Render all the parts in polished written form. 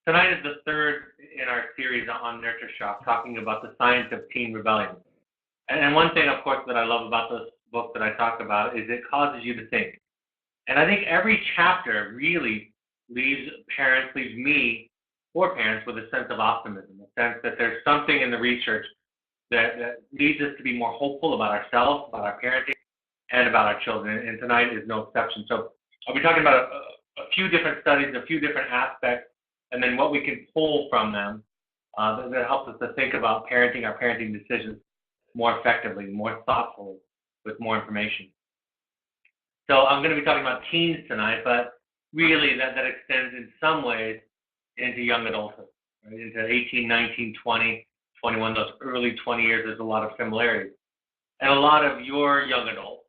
Tonight is the third in our series on Nurture Shock, talking about the science of teen rebellion. And one thing, of course, that I love about this book that I talk about is it causes you to think. And I think every chapter really leaves me, or parents, with a sense of optimism, a sense that there's something in the research that leads us to be more hopeful about ourselves, about our parenting, and about our children. And tonight is no exception. So I'll be talking about a few different studies, a few different aspects, and then what we can pull from them that helps us to think about parenting, our parenting decisions more effectively, more thoughtfully, with more information. So I'm going to be talking about teens tonight, but really that extends in some ways into young adulthood, right? Into 18, 19, 20, 21, those early 20 years, there's a lot of similarities. And a lot of your young adults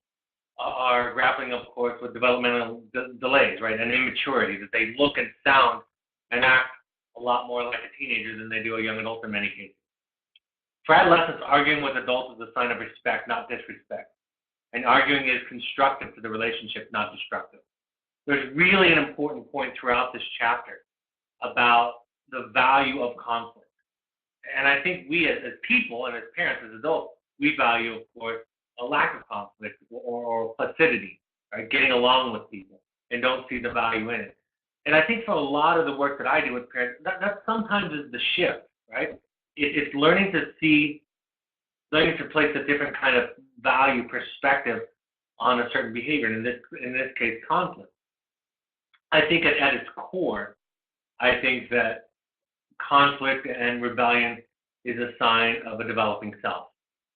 are grappling, of course, with developmental delays, right, and immaturity, that they look and sound and act a lot more like a teenager than they do a young adult in many cases. For adolescents, arguing with adults is a sign of respect, not disrespect. And arguing is constructive to the relationship, not destructive. There's really an important point throughout this chapter about the value of conflict. And I think we as people and as parents, as adults, we value, of course, a lack of conflict or placidity, right? Getting along with people, and don't see the value in it. And I think for a lot of the work that I do with parents, that sometimes is the shift, right? It's learning to place a different kind of value perspective on a certain behavior, and in this case, conflict. I think at its core, I think that conflict and rebellion is a sign of a developing self,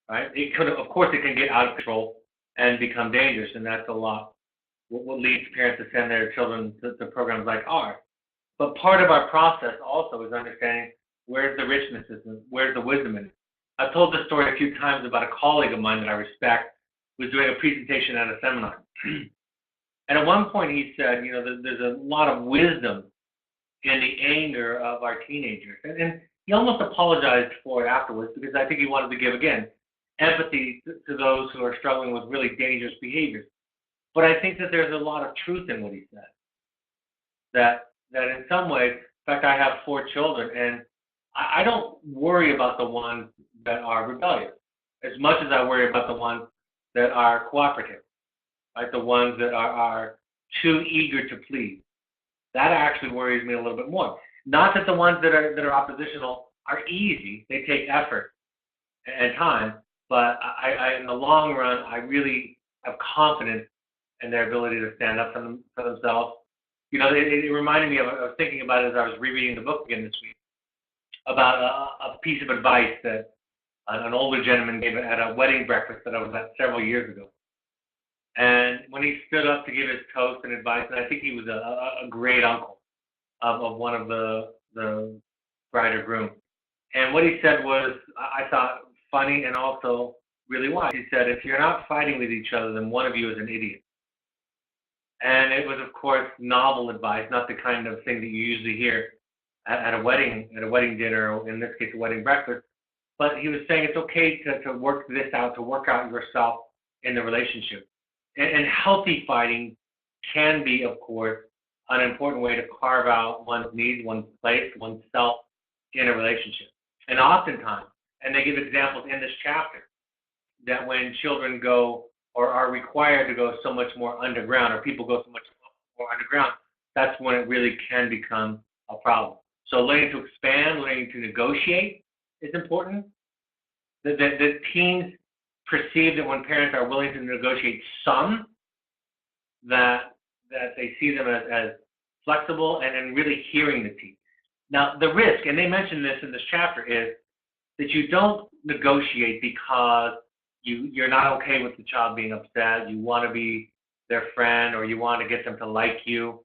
right? Of course, it can get out of control and become dangerous, and that's a lot what leads parents to send their children to programs like ours. But part of our process also is understanding where's the richness in it, where's the wisdom in it. I've told this story a few times about a colleague of mine that I respect who was doing a presentation at a seminar. And at one point he said, there's a lot of wisdom in the anger of our teenagers. And he almost apologized for it afterwards because I think he wanted to give, again, empathy to those who are struggling with really dangerous behaviors. But I think that there's a lot of truth in what he said. That in some ways, in fact, I have 4 children, and I don't worry about the ones that are rebellious as much as I worry about the ones that are cooperative, like the ones that are too eager to please. That actually worries me a little bit more. Not that the ones that are oppositional are easy; they take effort and time. But I in the long run, I really have confidence in their ability to stand up for themselves. It reminded me of, I was thinking about it as I was rereading the book again this week, about a piece of advice that an older gentleman gave at a wedding breakfast that I was at several years ago. And when he stood up to give his toast and advice, and I think he was a great uncle of one of the bride or groom. And what he said was, I thought, funny and also really wise. He said, if you're not fighting with each other, then one of you is an idiot. And it was, of course, novel advice, not the kind of thing that you usually hear at a wedding dinner, or in this case, a wedding breakfast. But he was saying it's okay to work this out, to work out yourself in the relationship. And healthy fighting can be, of course, an important way to carve out one's needs, one's place, one's self in a relationship. And oftentimes, and they give examples in this chapter, that when children go or are required to go so much more underground, or people go so much more underground, that's when it really can become a problem. So learning to expand, learning to negotiate is important. The teens perceive that when parents are willing to negotiate some, that they see them as flexible and then really hearing the teen. Now, the risk, and they mention this in this chapter, is that you don't negotiate because you're not okay with the child being upset, you want to be their friend, or you want to get them to like you,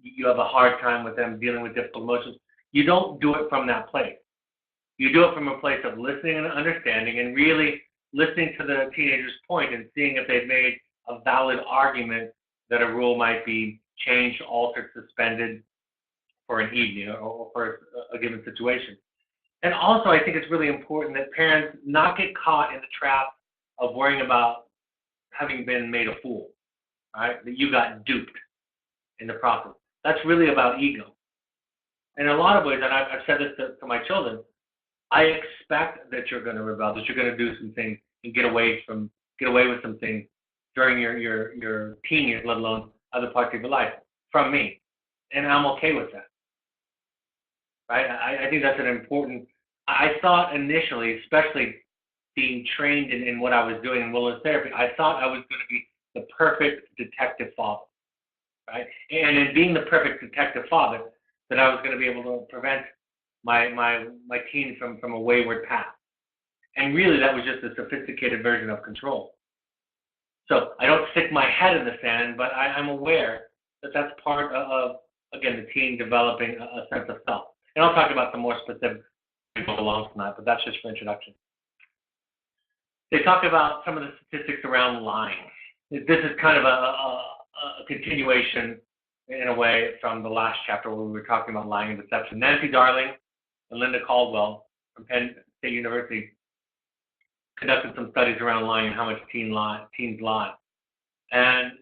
you have a hard time with them dealing with difficult emotions. You don't do it from that place. You do it from a place of listening and understanding, and really listening to the teenager's point and seeing if they've made a valid argument that a rule might be changed, altered, suspended for an evening or for a given situation. And also, I think it's really important that parents not get caught in the trap of worrying about having been made a fool, right? That you got duped in the process. That's really about ego. in a lot of ways, and I've said this to my children, I expect that you're going to rebel, that you're going to do some things and get away with some things during your teen years, let alone other parts of your life, from me, and I'm okay with that. Right? I think that's an important. I thought initially, especially being trained in what I was doing in wilderness therapy, I thought I was going to be the perfect detective father, right? And in being the perfect detective father, that I was going to be able to prevent my teen from a wayward path. And really, that was just a sophisticated version of control. So I don't stick my head in the sand, but I'm aware that that's part of, again, the teen developing a sense of self. And I'll talk about some more specific go along tonight, but that's just for introduction. They talk about some of the statistics around lying. This is kind of a continuation, in a way, from the last chapter where we were talking about lying and deception. Nancy Darling and Linda Caldwell from Penn State University conducted some studies around lying and how much teens lie. And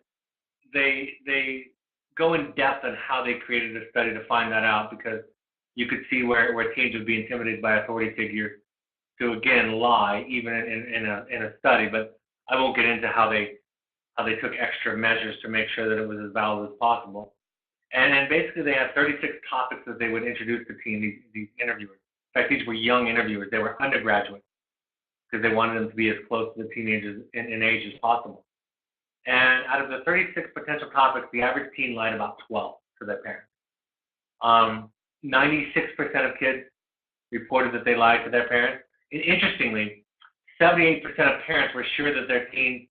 they go in depth on how they created a study to find that out, because you could see where teens would be intimidated by authority figures to, again, lie, even in a study. But I won't get into how they took extra measures to make sure that it was as valid as possible. And basically, they had 36 topics that they would introduce to teens, these interviewers. In fact, these were young interviewers. They were undergraduates because they wanted them to be as close to the teenagers in age as possible. And out of the 36 potential topics, the average teen lied about 12 to their parents. 96% of kids reported that they lied to their parents. And interestingly, 78% of parents were sure that their teen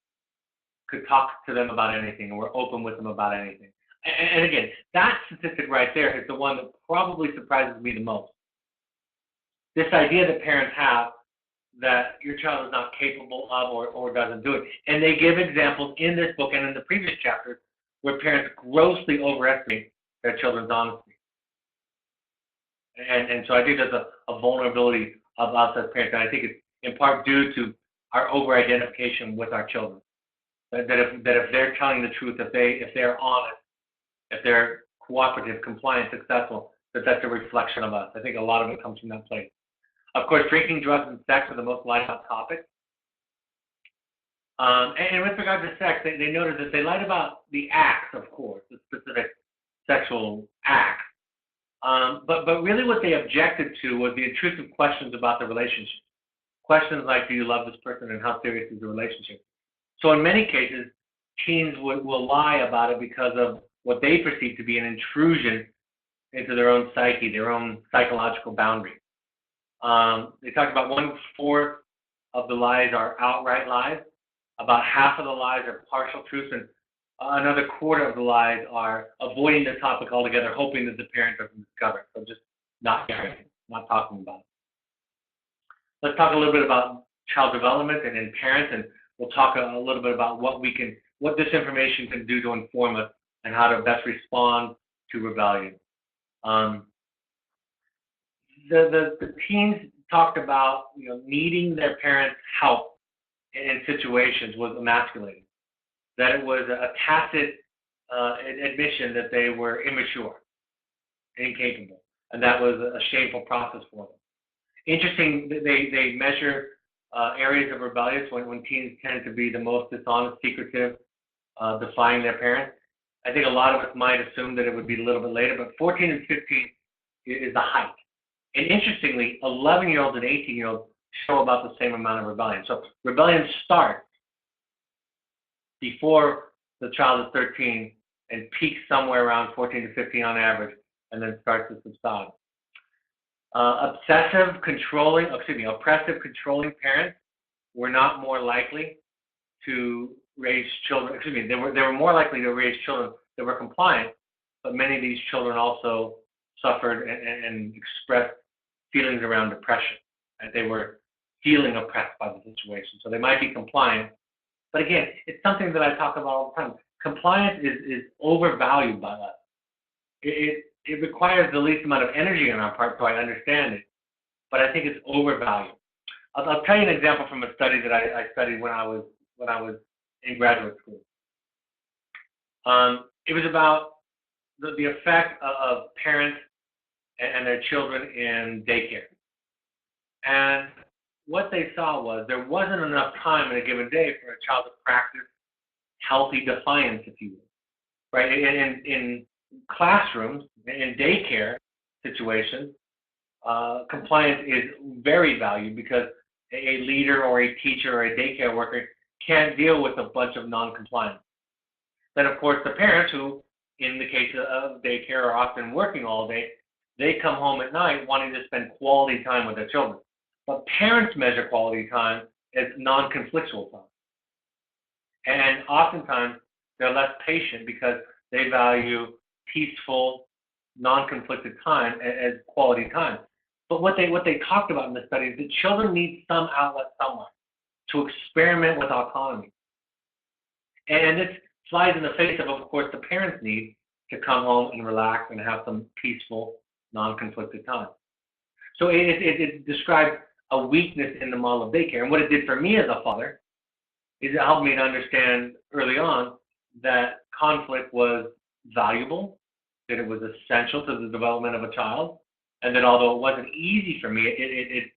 could talk to them about anything and were open with them about anything. And again, that statistic right there is the one that probably surprises me the most. This idea that parents have that your child is not capable of or doesn't do it. And they give examples in this book and in the previous chapters where parents grossly overestimate their children's honesty. And so I think there's a vulnerability of us as parents, and I think it's in part due to our over-identification with our children. That if they're telling the truth, if they're honest, if they're cooperative, compliant, successful, that's a reflection of us. I think a lot of it comes from that place. Of course, drinking, drugs, and sex are the most lied about topics. And with regard to sex, they noted that they lied about the acts, of course, the specific sexual acts. But really what they objected to was the intrusive questions about the relationship. Questions like, do you love this person, and how serious is the relationship? So in many cases, teens will lie about it because of what they perceive to be an intrusion into their own psyche, their own psychological boundary. They talked about 1/4 of the lies are outright lies. About half of the lies are partial truths, and another 1/4 of the lies are avoiding the topic altogether, hoping that the parent doesn't discover it. So just not hearing it, not talking about it. Let's talk a little bit about child development and parents, and we'll talk a little bit about what this information can do to inform us and how to best respond to rebellion. The teens talked about needing their parents' help in situations was emasculating. That it was a tacit admission that they were immature, incapable, and that was a shameful process for them. Interesting, they measure areas of rebellion when teens tend to be the most dishonest, secretive, defying their parents. I think a lot of us might assume that it would be a little bit later, but 14 and 15 is the height. And interestingly, 11-year-olds and 18-year-olds show about the same amount of rebellion. So rebellion starts before the child is 13 and peaks somewhere around 14 to 15 on average, and then starts to subside. Oppressive, controlling parents were not more likely to raise children. They were more likely to raise children that were compliant, but many of these children also suffered and expressed feelings around depression. And they were feeling oppressed by the situation. So they might be compliant, but again, it's something that I talk about all the time. Compliance is overvalued by us. It requires the least amount of energy on our part, so I understand it, but I think it's overvalued. I'll tell you an example from a study that I studied when I was in graduate school. It was about the effect of parents and their children in daycare. And what they saw was there wasn't enough time in a given day for a child to practice healthy defiance, if you will. Right? In classrooms, in daycare situations, compliance is very valued because a leader or a teacher or a daycare worker can't deal with a bunch of non-compliance. Then, of course, the parents who, in the case of daycare, are often working all day, they come home at night wanting to spend quality time with their children. But parents measure quality time as non-conflictual time. And oftentimes, they're less patient because they value peaceful, non-conflicted time as quality time. But what they talked about in the study is that children need some outlet somewhere to experiment with autonomy. And this flies in the face of course, the parents' need to come home and relax and have some peaceful, non-conflicted time. So it described a weakness in the model of daycare. And what it did for me as a father is it helped me to understand early on that conflict was valuable, that it was essential to the development of a child, and that although it wasn't easy for me, it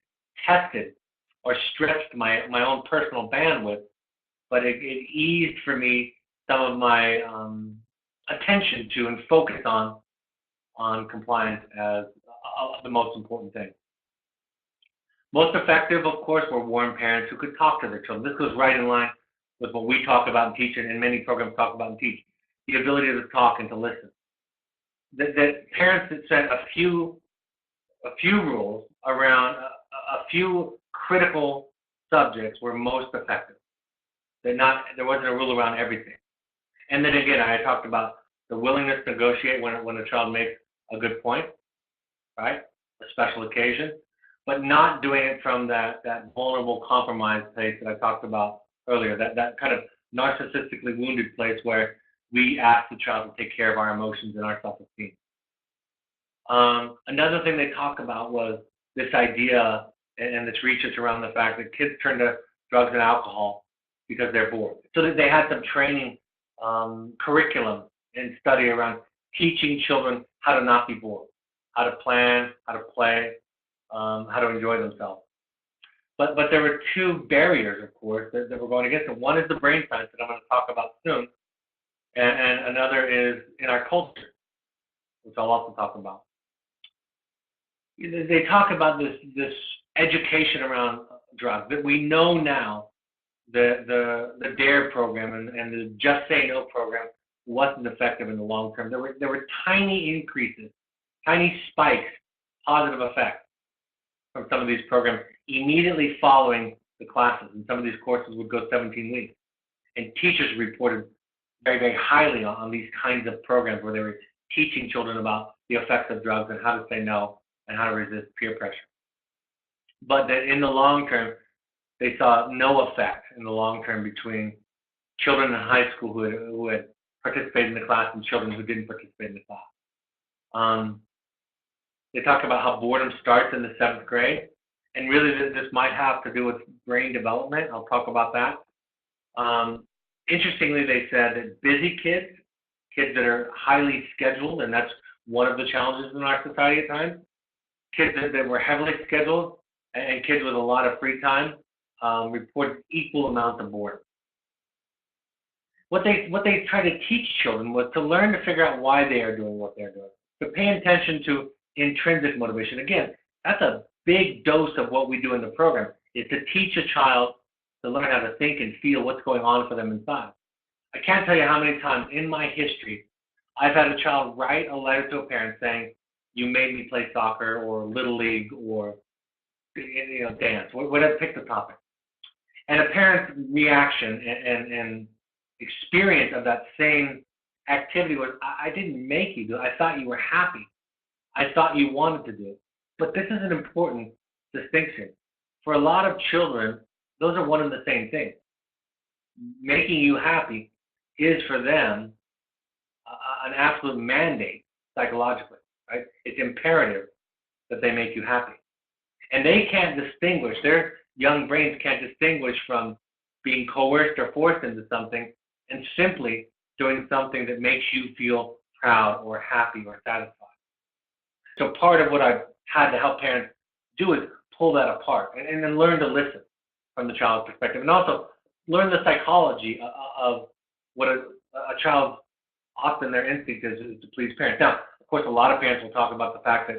tested or stretched my own personal bandwidth, but it eased for me some of my attention to and focus on compliance as the most important thing. Most effective, of course, were warm parents who could talk to their children. This goes right in line with what we talk about and teach, and many programs talk about and teach, the ability to talk and to listen. That parents that set a few rules around a few critical subjects were most effective. There wasn't a rule around everything. And then again, I talked about the willingness to negotiate when a child makes a good point, right? A special occasion, but not doing it from that vulnerable compromise place that I talked about earlier, that kind of narcissistically wounded place where we ask the child to take care of our emotions and our self-esteem. Another thing they talked about was this idea and this research around the fact that kids turn to drugs and alcohol because they're bored. So that they had some training curriculum and study around teaching children how to not be bored, how to plan, how to play, how to enjoy themselves. But there were two barriers, of course, that were going against it. One is the brain science that I'm going to talk about soon, and another is in our culture, which I'll also talk about. They talk about this education around drugs, that we know now the DARE program and the Just Say No program wasn't effective in the long term. There were tiny increases, tiny spikes, positive effects from some of these programs immediately following the classes. And some of these courses would go 17 weeks. And teachers reported very, very highly on these kinds of programs where they were teaching children about the effects of drugs and how to say no and how to resist peer pressure. But that in the long term, they saw no effect in the long term between children in high school who had participated in the class and children who didn't participate in the class. They talk about how boredom starts in the 7th grade, and really this might have to do with brain development. I'll talk about that. Interestingly, they said that busy kids that are highly scheduled, and that's one of the challenges in our society at times, kids that were heavily scheduled and kids with a lot of free time reported equal amounts of boredom. What they try to teach children was to learn to figure out why they are doing what they're doing, to pay attention to intrinsic motivation. Again, that's a big dose of what we do in the program, is to teach a child to learn how to think and feel what's going on for them inside. I can't tell you how many times in my history I've had a child write a letter to a parent saying, "You made me play soccer," or Little League, or dance, whatever, pick the topic. And a parent's reaction and experience of that same activity was, "I didn't make you do it. I thought you were happy. I thought you wanted to do it." But this is an important distinction. For a lot of children, those are one and the same thing. Making you happy is for them an absolute mandate psychologically, right? It's imperative that they make you happy. And they can't distinguish, their young brains can't distinguish from being coerced or forced into something and simply doing something that makes you feel proud or happy or satisfied. So part of what I've had to help parents do is pull that apart and then learn to listen from the child's perspective, and also learn the psychology of what a child's often their instinct is to please parents. Now, of course, a lot of parents will talk about the fact that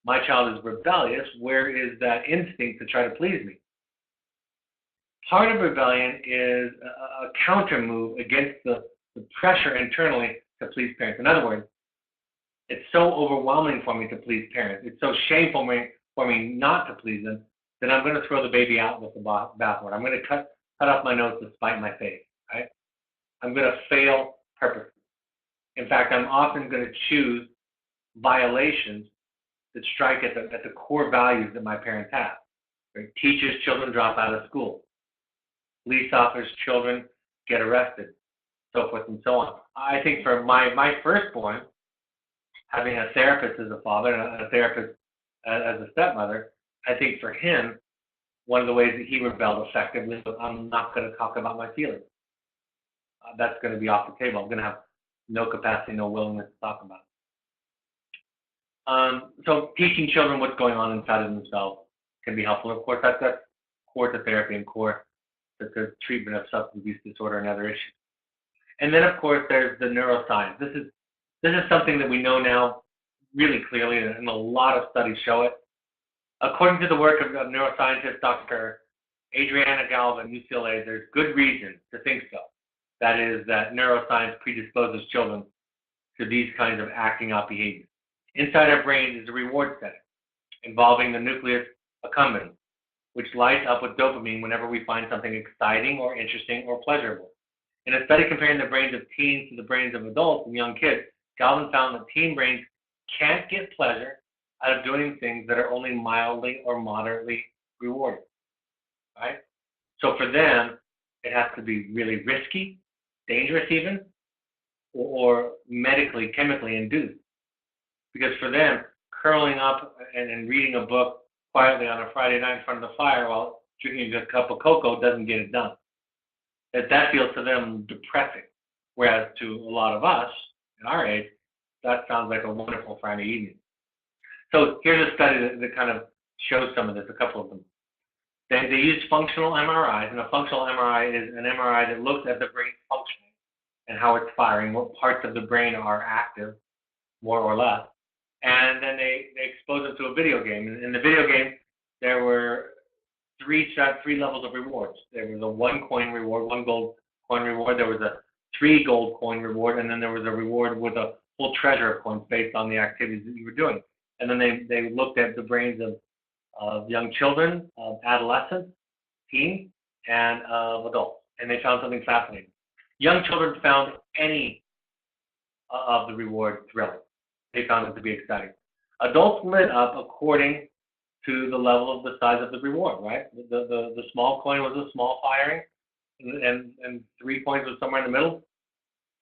my child is rebellious. Where is that instinct to try to please me? Part of rebellion is a counter move against the pressure internally to please parents. In other words, it's so overwhelming for me to please parents. It's so shameful for me not to please them that I'm going to throw the baby out with the bathwater. I'm going to cut off my nose to spite my face. Right? I'm going to fail purposely. In fact, I'm often going to choose violations that strike at the core values that my parents have. Right? Teachers' children drop out of school. Police officers' children get arrested, so forth and so on. I think for my firstborn, having a therapist as a father and a therapist as a stepmother, I think for him, one of the ways that he rebelled effectively was, I'm not going to talk about my feelings. That's going to be off the table. I'm going to have no capacity, no willingness to talk about it. So teaching children what's going on inside of themselves can be helpful. Of course, that's core to therapy and core to the treatment of substance abuse disorder and other issues. And then, of course, there's the neuroscience. This is something that we know now really clearly, and a lot of studies show it. According to the work of neuroscientist Dr. Adriana Galvin, UCLA, there's good reason to think so. That is, that neuroscience predisposes children to these kinds of acting out behaviors. Inside our brain is a reward setting involving the nucleus accumbens, which lights up with dopamine whenever we find something exciting or interesting or pleasurable. In a study comparing the brains of teens to the brains of adults and young kids, Galvin found that teen brains can't get pleasure out of doing things that are only mildly or moderately rewarding, right? So for them, it has to be really risky, dangerous even, or medically, chemically induced. Because for them, curling up and reading a book quietly on a Friday night in front of the fire while drinking a cup of cocoa doesn't get it done. That feels to them depressing. Whereas to a lot of us, in our age, that sounds like a wonderful Friday evening. So here's a study that kind of shows some of this, a couple of them. They use functional MRIs, and a functional MRI is an MRI that looks at the brain functioning and how it's firing, what parts of the brain are active, more or less. And then they expose them to a video game. In the video game, there were three levels of rewards. There was a 1 coin reward, 1 gold coin reward. There was a 3 gold coin reward, and then there was a reward with a full treasure of coins based on the activities that you were doing. And then they looked at the brains of young children, of adolescents, teens, and of adults. And they found something fascinating. Young children found any of the rewards thrilling. They found it to be exciting. Adults lit up according to the level of the size of the reward, right? The small coin was a small firing, and 3 coins was somewhere in the middle.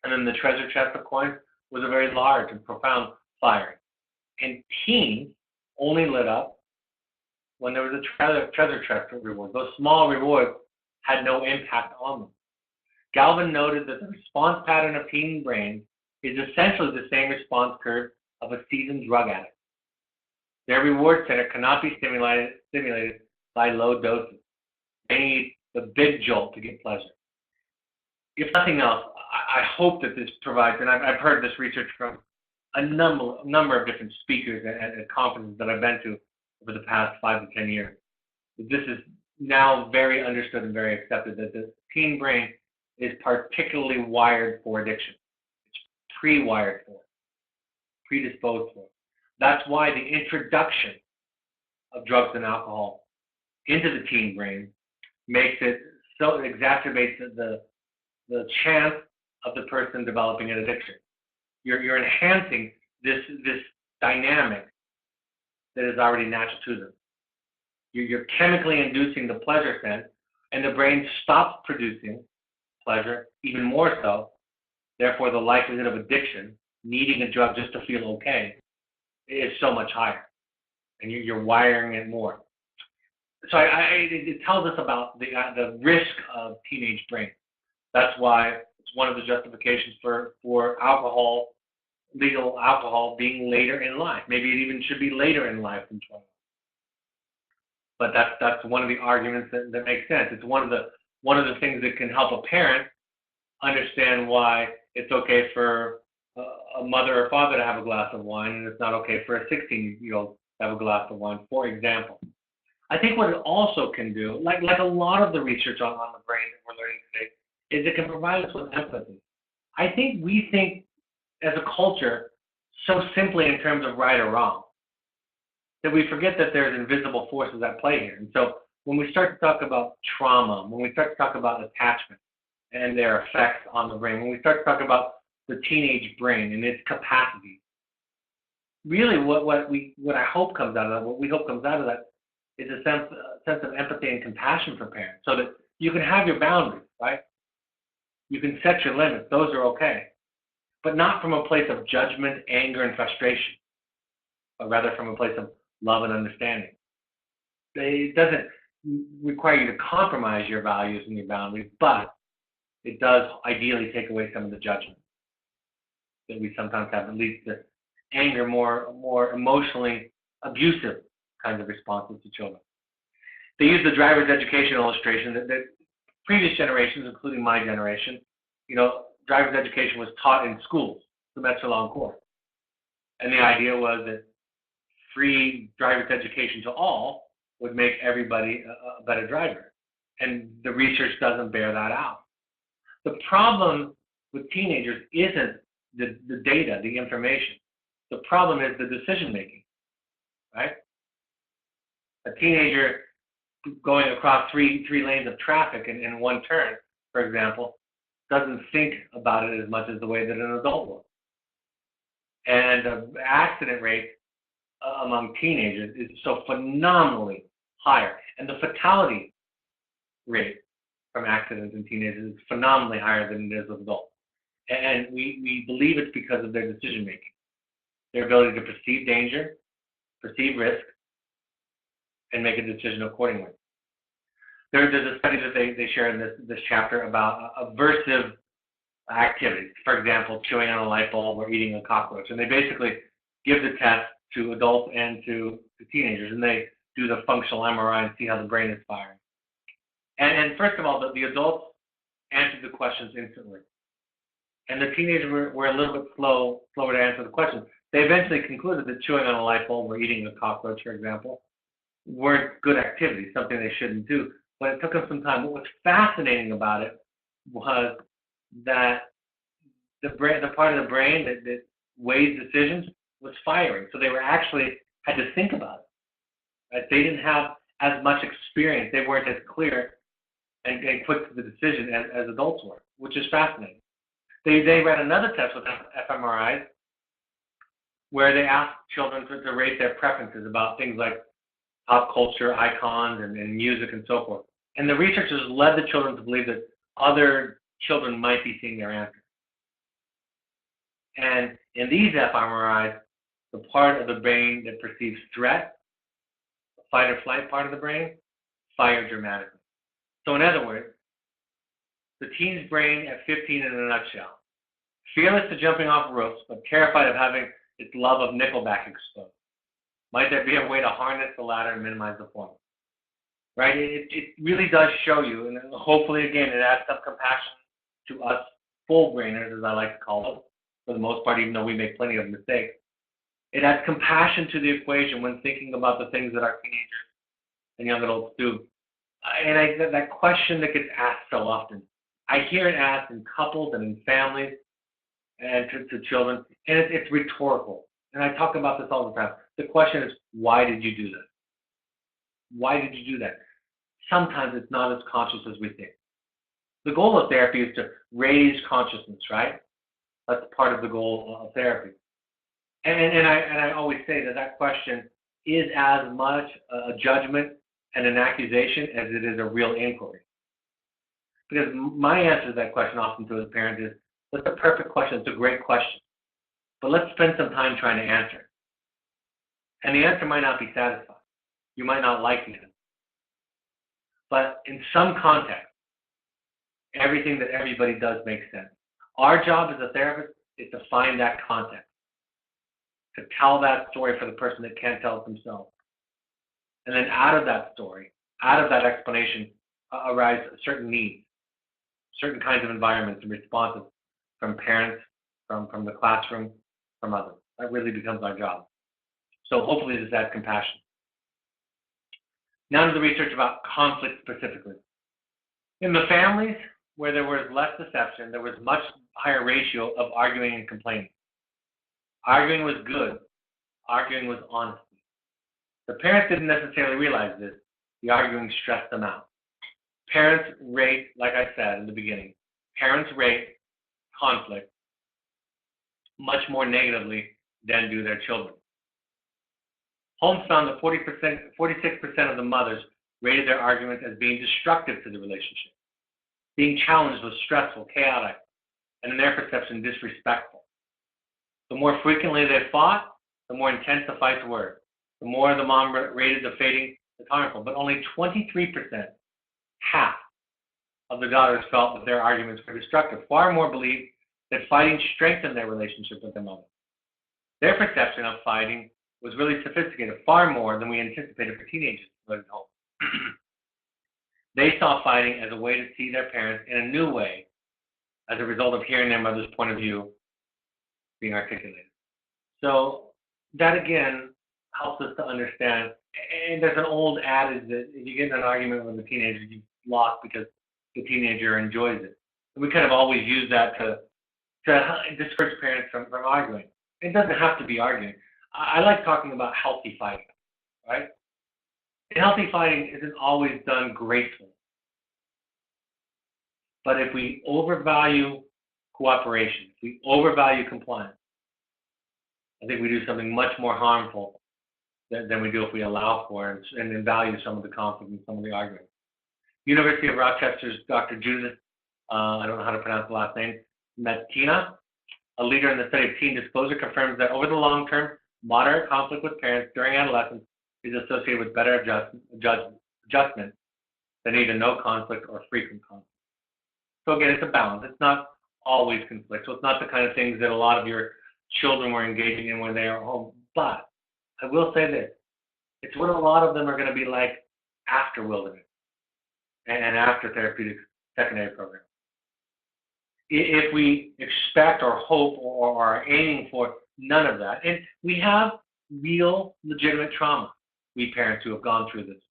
And then the treasure chest of coins was a very large and profound firing. And teens only lit up when there was a treasure chest reward. Those small rewards had no impact on them. Galvin noted that the response pattern of teen brains is essentially the same response curve of a seasoned drug addict. Their reward center cannot be stimulated by low doses. They need the big jolt to get pleasure. If nothing else, I hope that this provides, and I've heard this research from a number of different speakers at conferences that I've been to over the past 5 to 10 years. This is now very understood and very accepted that the teen brain is particularly wired for addiction. It's pre-wired for it, predisposed for it. That's why the introduction of drugs and alcohol into the teen brain makes it so it exacerbates the chance of the person developing an addiction. You're enhancing this dynamic that is already natural to them. You're chemically inducing the pleasure sense, and the brain stops producing pleasure even more so. Therefore, the likelihood of addiction, needing a drug just to feel okay, is so much higher, and you're wiring it more. So it tells us about the risk of teenage brain. That's why it's one of the justifications for alcohol legal alcohol being later in life. Maybe it even should be later in life than 21. But that's one of the arguments that makes sense. It's one of the things that can help a parent understand why it's okay for a mother or father to have a glass of wine, and it's not okay for a 16-year-old to have a glass of wine, for example. I think what it also can do, like a lot of the research on the brain that we're learning today, is it can provide us with empathy. I think we think as a culture so simply in terms of right or wrong that we forget that there's invisible forces at play here. And so when we start to talk about trauma, when we start to talk about attachment and their effects on the brain, when we start to talk about the teenage brain and its capacity, really what I hope comes out of that, what we hope comes out of that, is a sense of empathy and compassion for parents, so that you can have your boundaries, right? You can set your limits; those are okay, but not from a place of judgment, anger, and frustration, but rather from a place of love and understanding. It doesn't require you to compromise your values and your boundaries, but it does ideally take away some of the judgment that we sometimes have, at least the anger, more emotionally abusive kinds of responses to children. They use the driver's education illustration that previous generations, including my generation, driver's education was taught in schools, semester-long course. And the idea was that free driver's education to all would make everybody a better driver. And the research doesn't bear that out. The problem with teenagers isn't the data, the information. The problem is the decision-making, right? A teenager going across three lanes of traffic in one turn, for example, doesn't think about it as much as the way that an adult will. And the accident rate among teenagers is so phenomenally higher. And the fatality rate from accidents in teenagers is phenomenally higher than it is with adults. And we believe it's because of their decision making, their ability to perceive danger, perceive risk, and make a decision accordingly. There's a study that they share in this chapter about aversive activities. For example, chewing on a light bulb or eating a cockroach. And they basically give the test to adults and to teenagers, and they do the functional MRI and see how the brain is firing. And first of all, the adults answered the questions instantly. And the teenagers were a little bit slower to answer the questions. They eventually concluded that chewing on a light bulb or eating a cockroach, for example, weren't good activities, something they shouldn't do. But it took them some time. What was fascinating about it was that the part of the brain that weighs decisions was firing. So they had to think about it. Right? They didn't have as much experience. They weren't as clear and quick to the decision as adults were, which is fascinating. They ran another test with fMRIs where they asked children to rate their preferences about things like pop culture icons and music and so forth. And the researchers led the children to believe that other children might be seeing their answers. And in these fMRIs, the part of the brain that perceives threat, the fight or flight part of the brain, fired dramatically. So in other words, the teen's brain at 15 in a nutshell. Fearless to jumping off roofs, but terrified of having its love of Nickelback exposed. Might there be a way to harness the latter and minimize the former? Right? It really does show you, and hopefully, again, it adds some compassion to us full-brainers, as I like to call them, for the most part, even though we make plenty of mistakes. It adds compassion to the equation when thinking about the things that our teenagers and young adults do. And that question that gets asked so often, I hear it asked in couples and in families and to children, and it's rhetorical. And I talk about this all the time. The question is, why did you do this? Why did you do that? Sometimes it's not as conscious as we think. The goal of therapy is to raise consciousness, right? That's part of the goal of therapy. And I always say that question is as much a judgment and an accusation as it is a real inquiry. Because my answer to that question often to a parent is, that's a perfect question, it's a great question. But let's spend some time trying to answer it. And the answer might not be satisfying. You might not like it. But in some context, everything that everybody does makes sense. Our job as a therapist is to find that context. to tell that story for the person that can't tell it themselves. And then out of that story, out of that explanation, arise certain needs, certain kinds of environments and responses from parents, from the classroom, from others. That really becomes our job. So hopefully this adds compassion. Now to the research about conflict specifically. In the families where there was less deception, there was much higher ratio of arguing and complaining. Arguing was good. Arguing was honesty. The parents didn't necessarily realize this. The arguing stressed them out. Parents rate, like I said in the beginning, parents rate conflict much more negatively than do their children. Holmes found that 46% of the mothers rated their arguments as being destructive to the relationship. Being challenged was stressful, chaotic, and in their perception, disrespectful. The more frequently they fought, the more intense the fights were. The more the mom rated the fighting as harmful. But only 23%, half of the daughters felt that their arguments were destructive. Far more believed that fighting strengthened their relationship with their mother. Their perception of fighting was really sophisticated, far more than we anticipated for teenagers living at home. They saw fighting as a way to see their parents in a new way as a result of hearing their mother's point of view being articulated. So that again helps us to understand, and there's an old adage that if you get in an argument with a teenager, you've lost because the teenager enjoys it. And we kind of always use that to discourage parents from arguing. It doesn't have to be arguing. I like talking about healthy fighting, right? And healthy fighting isn't always done gracefully. But if we overvalue cooperation, if we overvalue compliance, I think we do something much more harmful than we do if we allow for it and then value some of the conflict and some of the argument. University of Rochester's Dr. Judith, I don't know how to pronounce the last name, Matina, a leader in the study of teen disclosure, confirms that over the long term, moderate conflict with parents during adolescence is associated with better adjustment than either no conflict or frequent conflict. So again, it's a balance. It's not always conflict. So it's not the kind of things that a lot of your children were engaging in when they are home. But I will say this, it's what a lot of them are going to be like after wilderness and after therapeutic secondary program. If we expect or hope or are aiming for none of that, and we have real legitimate trauma, we parents who have gone through this.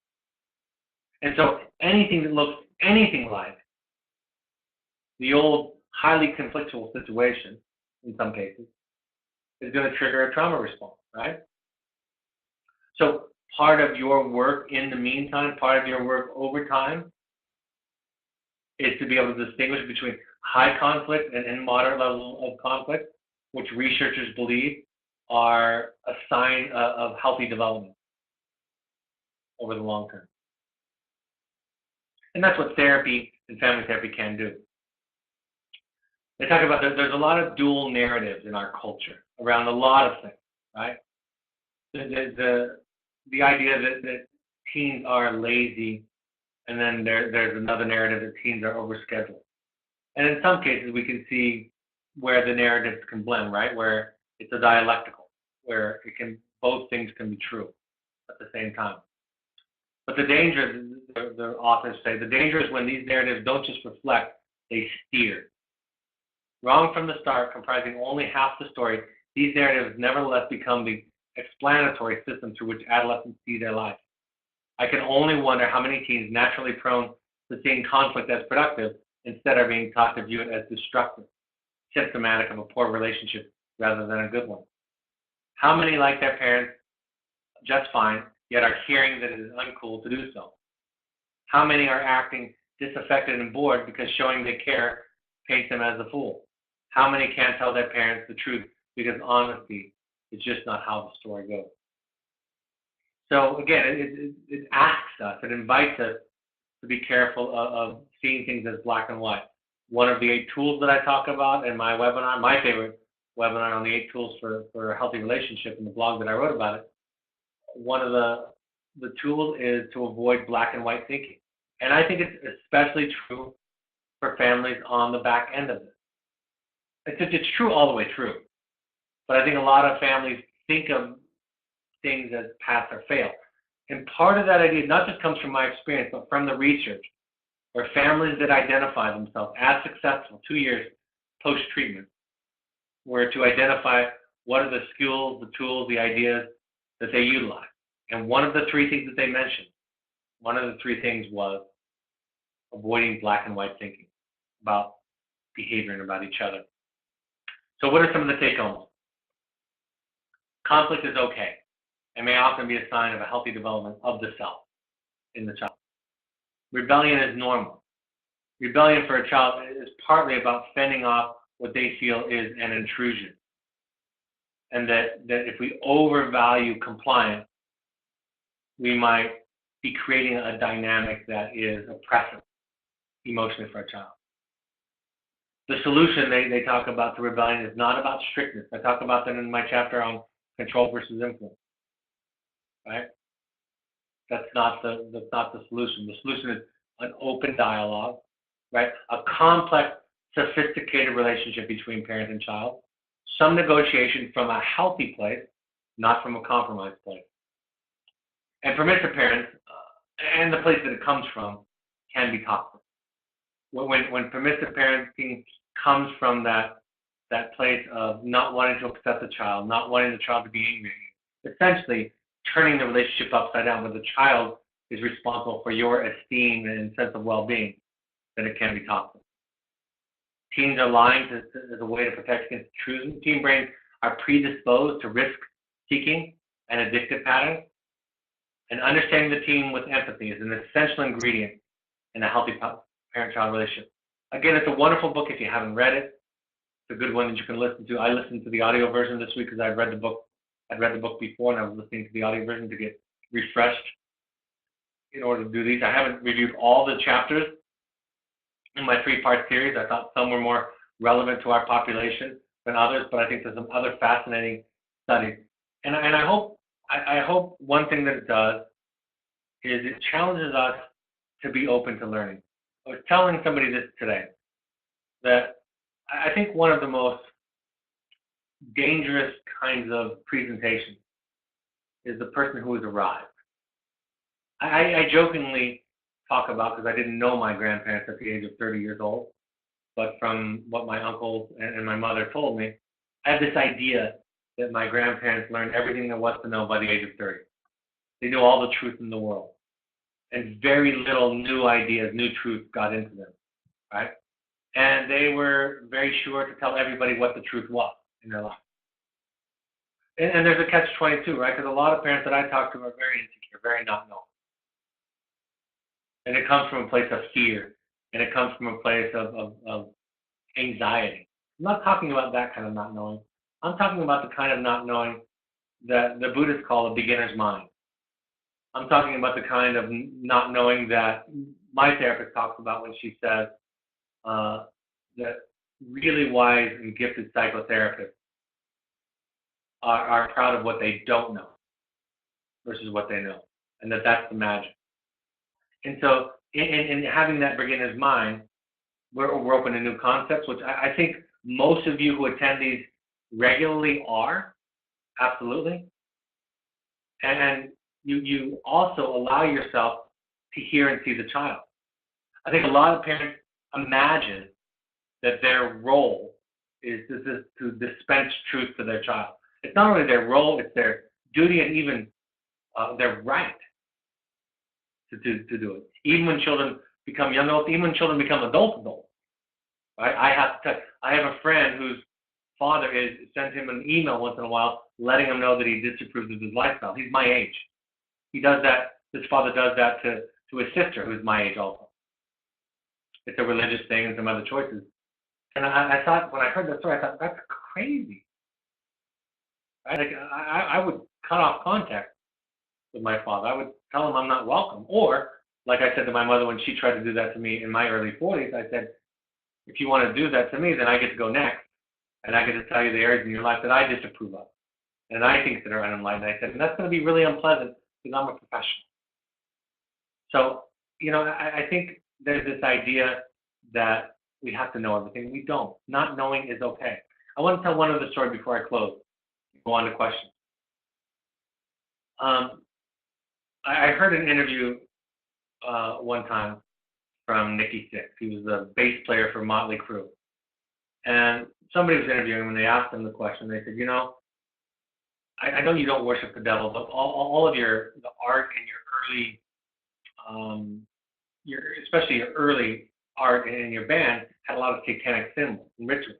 And so anything that looks anything like the old highly conflictual situation, in some cases, is going to trigger a trauma response, right? So part of your work in the meantime, part of your work over time, is to be able to distinguish between high conflict and moderate level of conflict, which researchers believe are a sign of healthy development over the long term. And that's what therapy and family therapy can do. They talk about there's a lot of dual narratives in our culture around a lot of things, right? The idea that teens are lazy, and then there's another narrative that teens are overscheduled. And in some cases, we can see where the narratives can blend, right? Where it's a dialectical, where both things can be true at the same time. But the danger, the authors say, the danger is when these narratives don't just reflect, they steer. Wrong from the start, comprising only half the story, these narratives nevertheless become the explanatory system through which adolescents see their life. I can only wonder how many teens naturally prone to seeing conflict as productive instead are being taught to view it as destructive, symptomatic of a poor relationship rather than a good one. How many like their parents just fine, yet are hearing that it is uncool to do so? How many are acting disaffected and bored because showing they care paints them as a fool? How many can't tell their parents the truth because honesty is just not how the story goes? So again, it asks us, it invites us to be careful of seeing things as black and white. One of the 8 tools that I talk about in my webinar, my favorite webinar on the 8 tools for a healthy relationship in the blog that I wrote about it, one of the tools is to avoid black and white thinking. And I think it's especially true for families on the back end of this. It's true all the way through. But I think a lot of families think of things as pass or fail. And part of that idea not just comes from my experience, but from the research, where families that identify themselves as successful 2 years post-treatment were to identify what are the skills, the tools, the ideas that they utilize. And one of the three things that they mentioned, one of the three things was avoiding black and white thinking about behavior and about each other. So what are some of the take-homes? Conflict is okay and may often be a sign of a healthy development of the self in the child. Rebellion is normal. Rebellion for a child is partly about fending off what they feel is an intrusion. And that if we overvalue compliance, we might be creating a dynamic that is oppressive emotionally for a child. The solution they talk about to rebellion is not about strictness. I talk about that in my chapter on control versus influence. Right? That's not the solution. The solution is an open dialogue, right? A complex, sophisticated relationship between parent and child. Some negotiation from a healthy place, not from a compromised place. And permissive parents, and the place that it comes from, can be toxic. When permissive parenting comes from that place of not wanting to upset the child, not wanting the child to be angry, essentially turning the relationship upside down, where the child is responsible for your esteem and sense of well-being, then it can be toxic. Teens are lying as a way to protect against intrusion. Teen brains are predisposed to risk-seeking and addictive patterns. And understanding the teen with empathy is an essential ingredient in a healthy parent-child relationship. Again, it's a wonderful book if you haven't read it. It's a good one that you can listen to. I listened to the audio version this week because I'd read the book before, and I was listening to the audio version to get refreshed in order to do these. I haven't reviewed all the chapters in my 3-part series. I thought some were more relevant to our population than others, but I think there's some other fascinating studies. And I hope one thing that it does is it challenges us to be open to learning. I was telling somebody this today, that I think one of the most dangerous kinds of presentation is the person who has arrived. I jokingly talk about, because I didn't know my grandparents at the age of 30 years old, but from what my uncles and my mother told me, I have this idea that my grandparents learned everything there was to know by the age of 30. They knew all the truth in the world. And very little new ideas, new truth got into them, right? And they were very sure to tell everybody what the truth was in their life. And there's a catch-22, right? Because a lot of parents that I talk to are very insecure, very not knowing. And it comes from a place of fear, and it comes from a place of anxiety. I'm not talking about that kind of not knowing. I'm talking about the kind of not knowing that the Buddhists call a beginner's mind. I'm talking about the kind of not knowing that my therapist talks about when she says that really wise and gifted psychotherapists are proud of what they don't know versus what they know, and that's the magic. And so in having that beginner's mind, we're open to new concepts, which I think most of you who attend these regularly are, absolutely. And you also allow yourself to hear and see the child. I think a lot of parents imagine that their role is to dispense truth to their child. It's not only their role, it's their duty and even their right to do it. Even when children become young adults, even when children become adults, right? I have a friend whose father sends him an email once in a while letting him know that he disapproves of his lifestyle. He's my age. He does that. His father does that to his sister, who's my age also. It's a religious thing and some other choices. And I thought, when I heard that story, I thought, that's crazy. Right? Like, I would cut off contact with my father. I would tell him I'm not welcome. Or, like I said to my mother when she tried to do that to me in my early 40s, I said, if you want to do that to me, then I get to go next. And I get to tell you the areas in your life that I disapprove of and I think that are unenlightened. I said, and that's going to be really unpleasant because I'm a professional. So, I think there's this idea that we have to know everything. We don't. Not knowing is okay. I want to tell one other story before I close. Go on to questions. I heard an interview one time from Nikki Sixx. He was a bass player for Motley Crue. And somebody was interviewing him, and they asked him the question. They said, I know you don't worship the devil, but all of the art and especially your early art in your band had a lot of satanic symbols and rituals.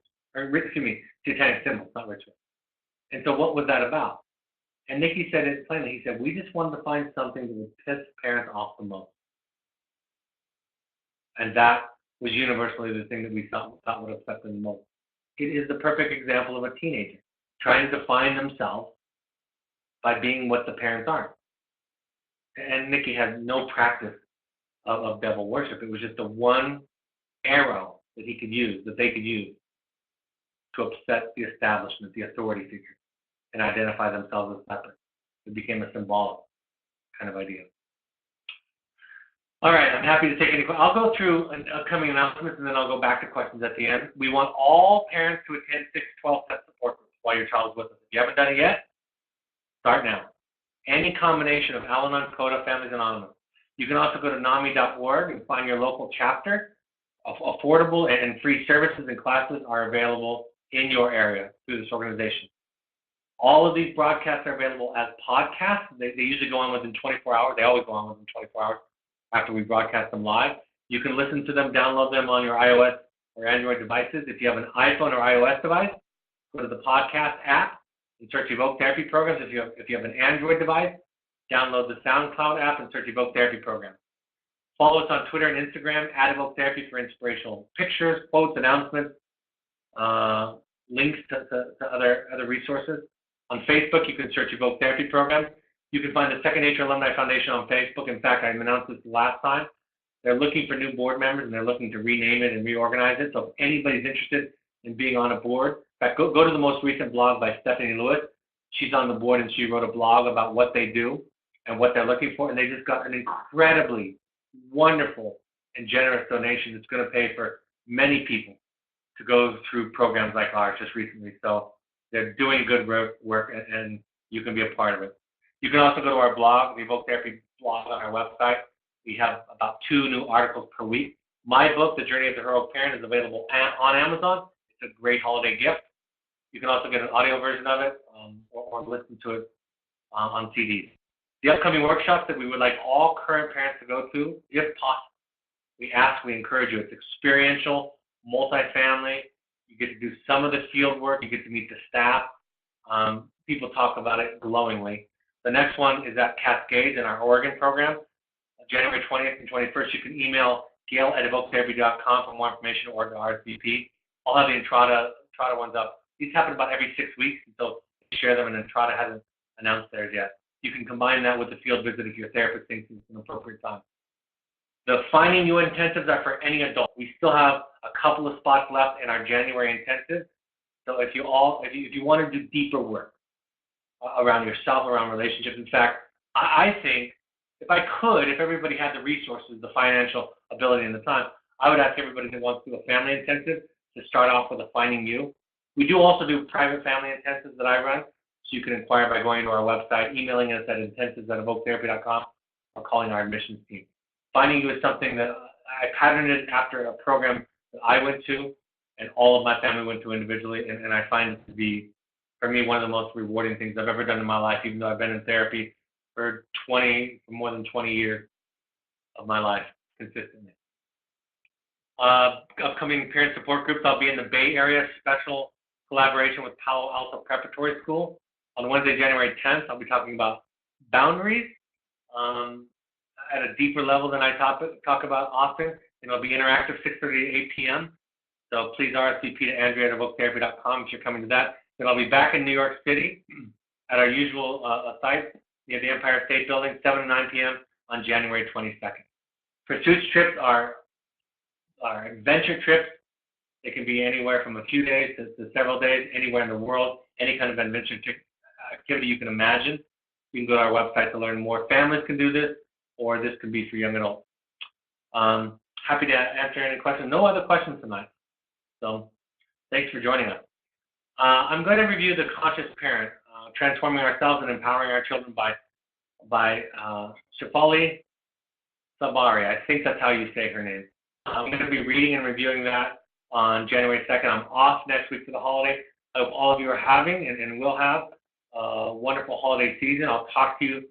Satanic symbols, not rituals. And so what was that about? And Nikki said it plainly. He said, we just wanted to find something that would piss parents off the most. And that was universally the thing that we thought would upset them the most. It is the perfect example of a teenager trying to define themselves by being what the parents aren't. And Nikki had no practice of devil worship. It was just the one arrow that they could use to upset the establishment, the authority figure, and identify themselves as separate. It became a symbolic kind of idea. All right, I'm happy to take any questions. I'll go through upcoming announcements, and then I'll go back to questions at the end. We want all parents to attend 6 to 12-step support groups while your child is with us. If you haven't done it yet, start now. Any combination of Al-Anon, CODA, Families Anonymous. You can also go to NAMI.org and find your local chapter. Affordable and free services and classes are available in your area through this organization. All of these broadcasts are available as podcasts. They usually go on within 24 hours. They always go on within 24 hours after we broadcast them live. You can listen to them, download them on your iOS or Android devices. If you have an iPhone or iOS device, go to the podcast app and search Evoke Therapy Programs. If you have an Android device, download the SoundCloud app and search Evoke Therapy Program. Follow us on Twitter and Instagram, @Evoke Therapy, for inspirational pictures, quotes, announcements, links to other resources. On Facebook, you can search Evoke Therapy Program. You can find the Second Nature Alumni Foundation on Facebook. In fact, I announced this last time. They're looking for new board members, and they're looking to rename it and reorganize it. So if anybody's interested in being on a board, in fact, go to the most recent blog by Stephanie Lewis. She's on the board, and she wrote a blog about what they do and what they're looking for, and they just got an incredibly wonderful and generous donation that's going to pay for many people to go through programs like ours just recently. So they're doing good work, and you can be a part of it. You can also go to our blog, the Evoke Therapy blog on our website. We have about 2 new articles per week. My book, The Journey of the Heroic Parent, is available on Amazon. It's a great holiday gift. You can also get an audio version of it or listen to it on CDs. The upcoming workshops that we would like all current parents to go to, if possible, we encourage you. It's experiential, multifamily. You get to do some of the field work. You get to meet the staff. People talk about it glowingly. The next one is at Cascades in our Oregon program, January 20th and 21st. You can email gail@evoketherapy.com for more information or to RSVP. I'll have the Entrada ones up. These happen about every 6 weeks, and so share them, and Entrada hasn't announced theirs yet. You can combine that with the field visit if your therapist thinks it's an appropriate time. The Finding You intensives are for any adult. We still have a couple of spots left in our January intensive. So if you want to do deeper work around yourself, around relationships, in fact, I think if everybody had the resources, the financial ability, and the time, I would ask everybody that wants to do a family intensive to start off with a Finding You. We do also do private family intensives that I run, so you can inquire by going to our website, emailing us at intensives@evoketherapy.com, or calling our admissions team. Finding You is something that I patterned it after a program that I went to, and all of my family went to individually, and I find it to be, for me, one of the most rewarding things I've ever done in my life, even though I've been in therapy for more than 20 years of my life consistently. Upcoming parent support groups, I'll be in the Bay Area, special collaboration with Palo Alto Preparatory School. On Wednesday, January 10th, I'll be talking about boundaries at a deeper level than I talk about often, and it'll be interactive, 6:30 to 8 p.m. So please RSVP to Andrea@evoketherapy.com if you're coming to that. Then I'll be back in New York City at our usual site near the Empire State Building, 7 to 9 p.m. on January 22nd. Pursuits trips are adventure trips. They can be anywhere from a few days to several days, anywhere in the world, any kind of adventure activity you can imagine. You can go to our website to learn more. Families can do this, or this can be for young adults. Happy to answer any questions. No other questions tonight. So thanks for joining us. I'm going to review The Conscious Parent, Transforming Ourselves and Empowering Our Children by by Shefali Sabari. I think that's how you say her name. I'm going to be reading and reviewing that on January 2nd. I'm off next week for the holiday. I hope all of you are having and will have a wonderful holiday season. I'll talk to you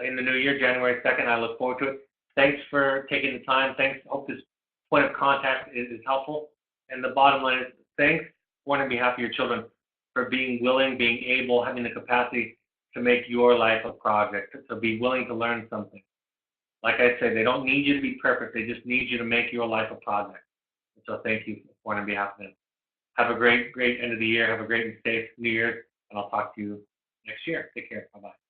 in the new year, January 2nd. I look forward to it. Thanks for taking the time. Thanks. Hope this point of contact is helpful. And the bottom line is thanks, on behalf of your children, for being willing, being able, having the capacity to make your life a project, to be willing to learn something. Like I said, they don't need you to be perfect. They just need you to make your life a project. So thank you on behalf of them. Have a great end of the year. Have a great and safe New Year's, and I'll talk to you next year. Take care. Bye-bye.